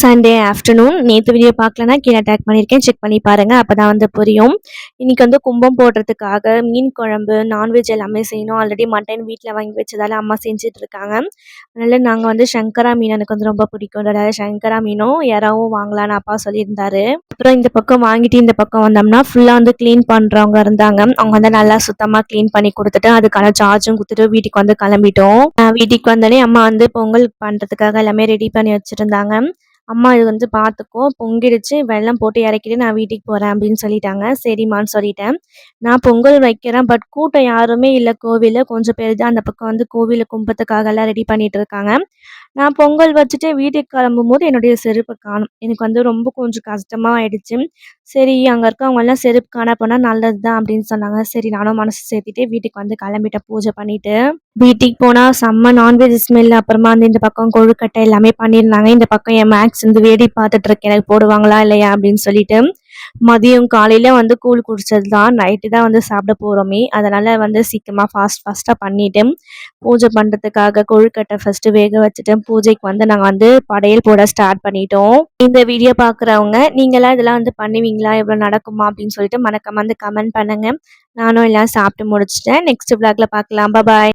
Sunday afternoon. நேற்று video பார்க்கலன்னா கீழே டேக் பண்ணியிருக்கேன், செக் பண்ணி பாருங்கள், அப்போ தான் வந்து புரியும். இன்றைக்கி வந்து கும்பம் போடுறதுக்காக மீன் குழம்பு, நான்வெஜ் எல்லாமே செய்யணும். ஆல்ரெடி மட்டன் வீட்டில் வாங்கி வச்சதால் அம்மா செஞ்சிட்ருக்காங்க. அதனால் நாங்கள் வந்து சங்கரா மீன் எனக்கு வந்து ரொம்ப பிடிக்கும். அதனால் சங்கரா மீனும் இறாவும் வாங்கலான்னு அப்பா சொல்லியிருந்தாரு. அப்புறம் இந்த பக்கம் வாங்கிட்டு இந்த பக்கம் வந்தோம்னா ஃபுல்லாக வந்து க்ளீன் பண்ணுறவங்க இருந்தாங்க. அவங்க வந்து நல்லா சுத்தமாக க்ளீன் பண்ணி கொடுத்துட்டு அதுக்கான சார்ஜும் கொடுத்துட்டு வீட்டுக்கு வந்து கிளம்பிட்டோம். வீட்டுக்கு வந்தோடனே அம்மா வந்து பொங்கல் பண்ணுறதுக்காக எல்லாமே ரெடி பண்ணி வச்சுருந்தாங்க. அம்மா இது வந்து பார்த்துக்கோ, பொங்கிடுச்சு, வெல்லம் போட்டு இறக்கிட்டு நான் வீட்டுக்கு போகிறேன் அப்படின்னு சொல்லிட்டாங்க. சரிம்மான்னு சொல்லிட்டேன். நான் பொங்கல் வைக்கிறேன், பட் கூட்டம் யாருமே இல்லை கோவிலில். கொஞ்சம் பேர் தான் அந்த பக்கம் வந்து கோவிலில் கும்பத்துக்காகலாம் ரெடி பண்ணிகிட்டு இருக்காங்க. நான் பொங்கல் வச்சுட்டு வீட்டுக்கு கிளம்பும்போது என்னுடைய செருப்பை காணும். எனக்கு வந்து ரொம்ப கொஞ்சம் கஷ்டமாக ஆயிடுச்சு. சரி, அங்கே இருக்கவங்கெல்லாம் செருப்பு காண போனால் நல்லது தான் அப்படின்னு சொன்னாங்க. சரி, நானும் மனசு சேர்த்திட்டு வீட்டுக்கு வந்து கிளம்பிட்டேன் பூஜை பண்ணிவிட்டு. வீட்டுக்கு போனால் செம்ம நான்வெஜ் ஸ்மெல். அப்புறமா வந்து இந்த பக்கம் கொழுக்கட்டை எல்லாமே பண்ணியிருந்தாங்க. இந்த பக்கம் என் மேக்ஸ் வந்து வேடி பார்த்துட்ருக்கேன், எனக்கு போடுவாங்களா இல்லையா அப்படின்னு சொல்லிட்டு. மதியம் காலையில் வந்து கூழ் குடித்தது தான், நைட்டு தான் வந்து சாப்பிட போகிறோமே. அதனால் வந்து சீக்கிரமாக ஃபாஸ்ட்டாக பண்ணிவிட்டு பூஜை பண்ணுறதுக்காக கொழுக்கட்டை ஃபஸ்ட்டு வேக வச்சுட்டு பூஜைக்கு வந்து நாங்கள் வந்து படையல் போட ஸ்டார்ட் பண்ணிட்டோம். இந்த வீடியோ பார்க்குறவங்க நீங்களாம் இதெல்லாம் வந்து பண்ணுவீங்களா, எவ்வளோ நடக்குமா அப்படின்னு சொல்லிட்டு மறக்காம வந்து கமெண்ட் பண்ணுங்கள். நானும் எல்லாம் சாப்பிட்டு முடிச்சிட்டேன். நெக்ஸ்ட் vlogல பார்க்கலாம். பாய்.